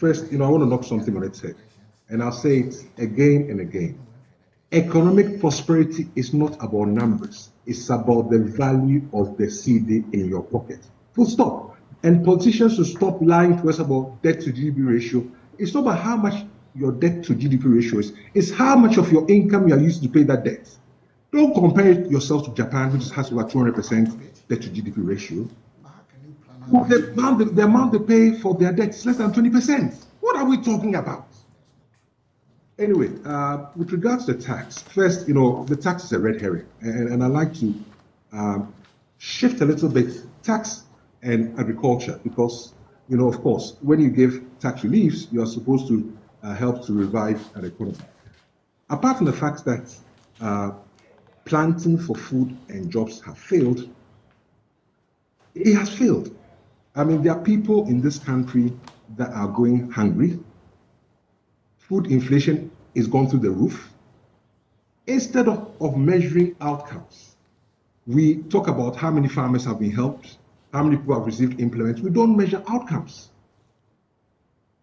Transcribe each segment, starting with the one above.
first, I want to knock something on its head. And I'll say it again and again. Economic prosperity is not about numbers. It's about the value of the CD in your pocket. Full stop. And politicians should stop lying to us about debt to GDP ratio. It's not about how much your debt to GDP ratio is. It's how much of your income you are used to pay that debt. Don't compare yourself to Japan, which has over 200% debt to GDP ratio. The amount they pay for their debt is less than 20%. What are we talking about? Anyway, with regards to the tax, first, the tax is a red herring. And I'd like to shift a little bit tax and agriculture because, of course, when you give tax reliefs, you are supposed to help to revive an economy. Apart from the fact that planting for food and jobs have failed, it has failed. I mean, there are people in this country that are going hungry. Food inflation is gone through the roof. Instead of measuring outcomes, we talk about how many farmers have been helped, how many people have received implements. We don't measure outcomes.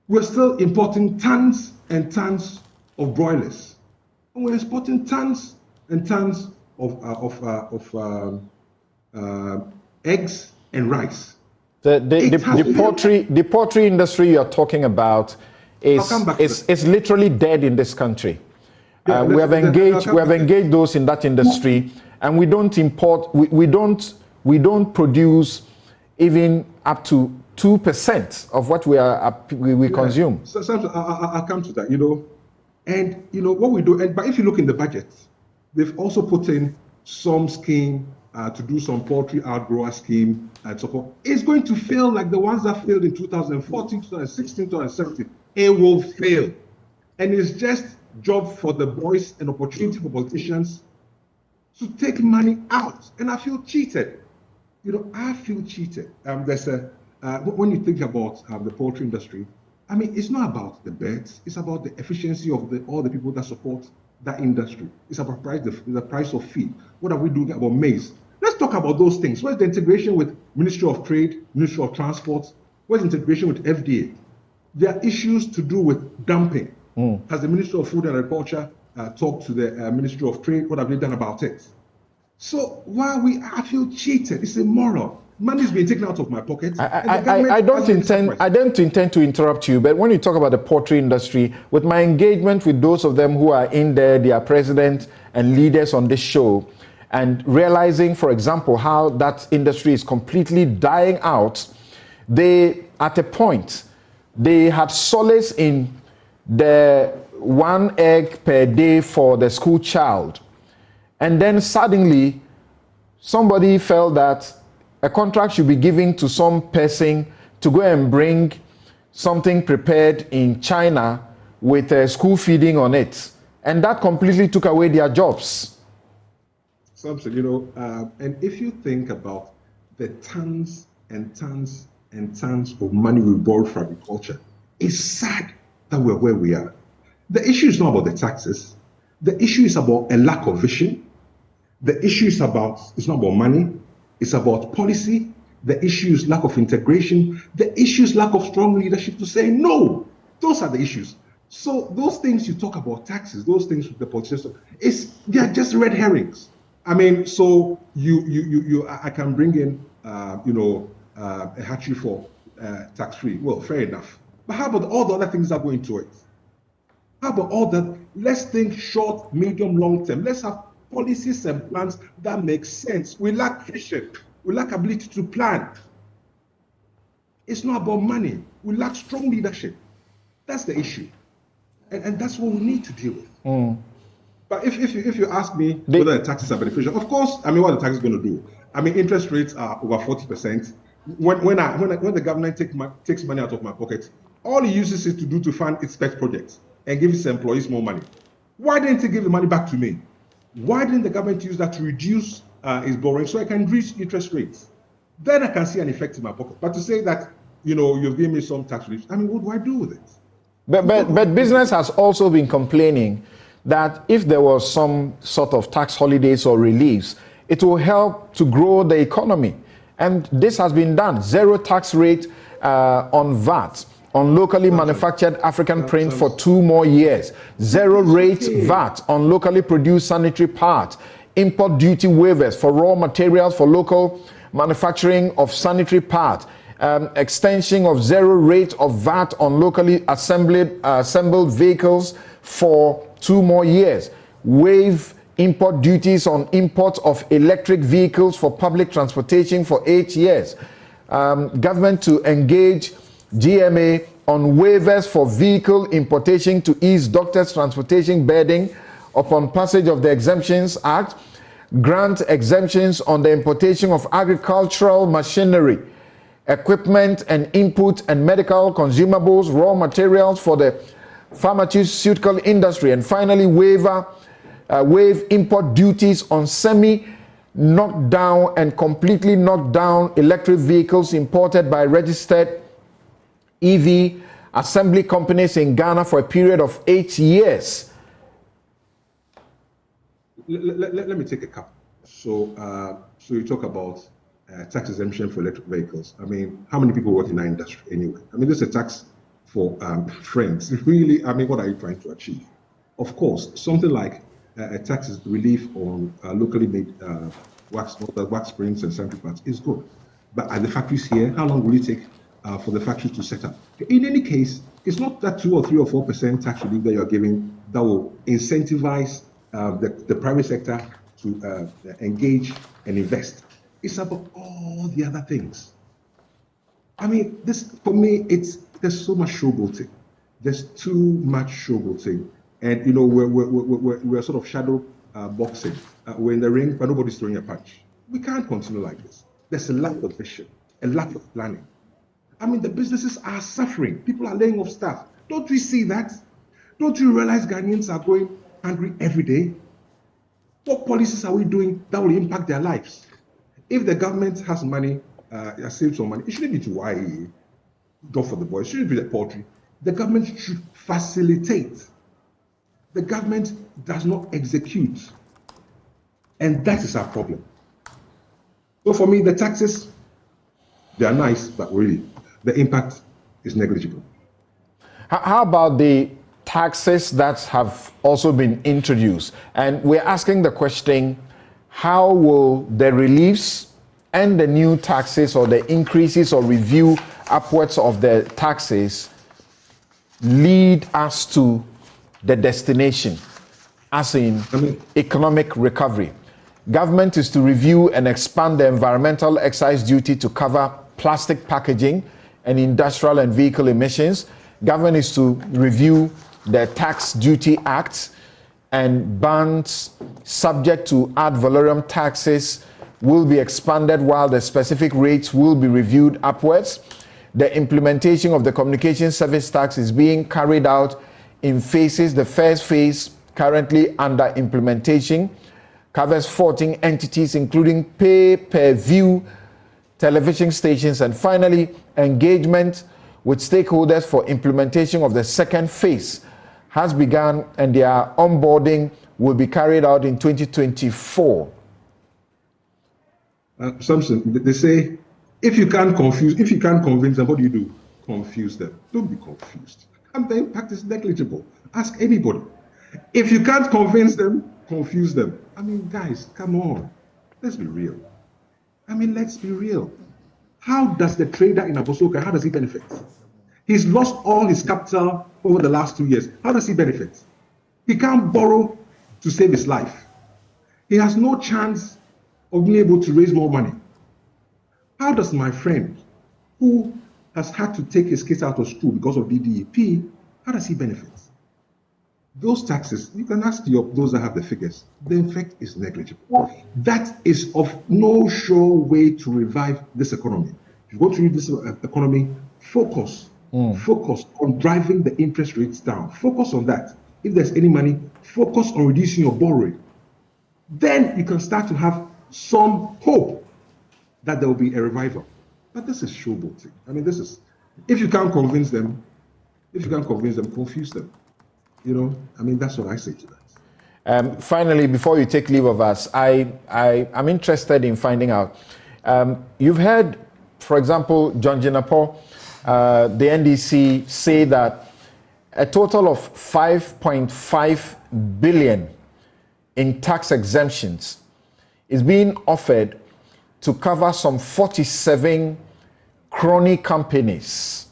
We're still importing tons and tons of broilers. And we're exporting tons and tons of eggs and rice. The poultry industry you're talking about is literally dead in this country. Yeah, we have engaged those in that industry, and we don't import. We don't produce even up to 2% of what we consume. So I'll come to that. And what we do. But if you look in the budget, they've also put in some scheme to do some poultry outgrower scheme and so forth. It's going to fail like the ones that failed in 2014, 2016, 2017. It will fail. And it's just job for the boys and opportunity for politicians to take money out. And I feel cheated. I feel cheated. When you think about the poultry industry, I mean, it's not about the birds. It's about the efficiency of all the people that support that industry. It's about the price of feed. What are we doing about maize? Let's talk about those things. Where's the integration with Ministry of Trade, Ministry of Transport? Where's the integration with FDA? There are issues to do with dumping. Has the Ministry of Food and Agriculture talked to the Ministry of Trade? What have they done about it? So I feel cheated. It's immoral. Money is being taken out of my pocket. I don't intend to interrupt you, but when you talk about the poultry industry, with my engagement with those of them who are in there, they are presidents and leaders on this show, and realizing, for example, how that industry is completely dying out, at a point, they had solace in the 1 egg per day for the school child. And then suddenly, somebody felt that a contract should be given to some person to go and bring something prepared in China with school feeding on it. And that completely took away their jobs. Thompson, and if you think about the tons and tons and tons of money we borrow for agriculture, it's sad that we're where we are. The issue is not about the taxes. The issue is about a lack of vision. The issue is it's not about money. It's about policy. The issue is lack of integration. The issue is lack of strong leadership to say no. Those are the issues. So those things you talk about, taxes, those things with the politicians, they are just red herrings. I mean, so I can bring in, a hatchery for tax-free. Well, fair enough. But how about all the other things that go into it? How about all that? Let's think short, medium, long term. Let's have policies and plans that make sense. We lack vision. We lack ability to plan. It's not about money. We lack strong leadership. That's the issue. And that's what we need to deal with. But if you ask me whether the taxes are beneficial, of course, I mean, what the tax is going to do? I mean, interest rates are over 40%. When the government takes money out of my pocket, all it uses it to do to fund its pet projects and give its employees more money. Why didn't it give the money back to me? Why didn't the government use that to reduce its borrowing so I can reduce interest rates? Then I can see an effect in my pocket. But to say that, you've given me some tax relief, I mean, what do I do with it? But business has also been complaining that if there was some sort of tax holidays or reliefs, it will help to grow the economy. And this has been done. Zero tax rate on VAT. on locally manufactured African print for 2 more years. 0 rate VAT on locally produced sanitary parts. Import duty waivers for raw materials for local manufacturing of sanitary parts. Extension of 0 rate of VAT on locally assembled vehicles for 2 more years. Waive import duties on imports of electric vehicles for public transportation for 8 years. Government to engage GMA on waivers for vehicle importation to ease doctors' transportation burden upon passage of the Exemptions Act. Grant exemptions on the importation of agricultural machinery, equipment and input and medical consumables, raw materials for the pharmaceutical industry. And finally, waive import duties on semi-knocked down and completely knocked down electric vehicles imported by registered EV assembly companies in Ghana for a period of 8 years. Let me take a couple. So you talk about tax exemption for electric vehicles. I mean, how many people work in that industry anyway? I mean, this is a tax for friends. Really, I mean, what are you trying to achieve? Of course, something like a tax relief on locally made wax prints and sanitary parts is good. But at the factories here, how long will it take for the factories to set up? In any case, it's not that 2 or 3 or 4% tax relief that you're giving that will incentivize the private sector to engage and invest. It's about all the other things. I mean, this, for me, there's so much showboating. There's too much showboating. And, you know, we're sort of shadow boxing. We're in the ring, but nobody's throwing a punch. We can't continue like this. There's a lack of vision, a lack of planning. I mean, the businesses are suffering. People are laying off staff. Don't we see that? Don't you realize Ghanaians are going hungry every day? What policies are we doing that will impact their lives? If the government has money, saved some money, it shouldn't be to YE, God for the boys, it shouldn't be the poultry. The government should facilitate. The government does not execute. And that is our problem. So for me, the taxes, they are nice, but really, the impact is negligible. How about the taxes that have also been introduced? And we're asking the question, how will the reliefs and the new taxes or the increases or review upwards of the taxes lead us to the destination, as in economic recovery? Government is to review and expand the environmental excise duty to cover plastic packaging and industrial and vehicle emissions. Government is to review the Tax Duty Act, and bans subject to ad valorem taxes will be expanded while the specific rates will be reviewed upwards. The implementation of the communication service tax is being carried out in phases. The first phase, currently under implementation, covers 14 entities, including pay-per-view television stations. And finally, engagement with stakeholders for implementation of the second phase has begun, and their onboarding will be carried out in 2024. Thompson, they say, if you can't convince them, what do you do? Confuse them. Don't be confused. And the impact is negligible. Ask anybody. If you can't convince them, confuse them. I mean, guys, come on. Let's be real. I mean, let's be real. How does the trader in Abosoka, how does he benefit? He's lost all his capital over the last 2 years. How does he benefit? He can't borrow to save his life. He has no chance of being able to raise more money. How does my friend, who has had to take his kids out of school because of DDEP, how does he benefit? Those taxes, you can ask those that have the figures, the effect is negligible. That is of no sure way to revive this economy. If you want to revive this economy, focus on driving the interest rates down. Focus on that. If there's any money, focus on reducing your borrowing. Then you can start to have some hope that there will be a revival. But this is showboating. I mean, this is, if you can't convince them, confuse them. You know, I mean, that's what I say to that. Finally, before you take leave of us, I'm interested in finding out. You've heard, for example, John Jinapo the NDC say that a total of 5.5 billion in tax exemptions is being offered to cover some 47 crony companies.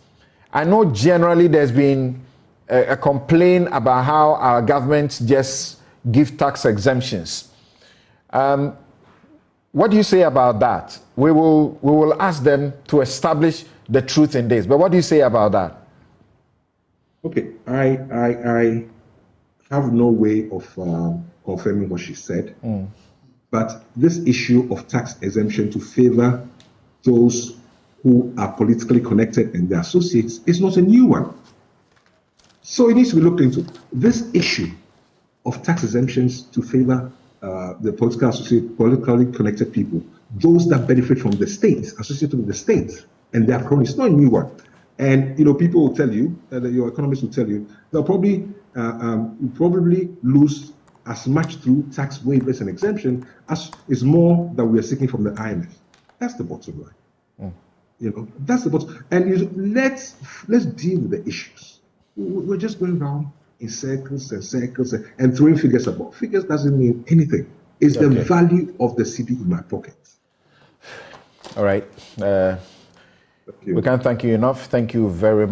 I know generally there's been a complaint about how our government just give tax exemptions. What do you say about that? We will ask them to establish the truth in this. But what do you say about that? Okay, I have no way of confirming what she said. But this issue of tax exemption to favor those who are politically connected and their associates is not a new one. So it needs to be looked into. This issue of tax exemptions to favor the politically connected people, those that benefit from the state, associated with the state, and their cronies, it's not a new one. And people will tell you, your economists will tell you, they'll probably lose as much through tax waivers and exemption as is more that we are seeking from the IMF. That's the bottom line. That's the bottom. And let's deal with the issues. We're just going around in circles and circles and throwing figures about. Figures doesn't mean anything. It's the value of the cedi in my pocket. All right. We can't thank you enough. Thank you very much.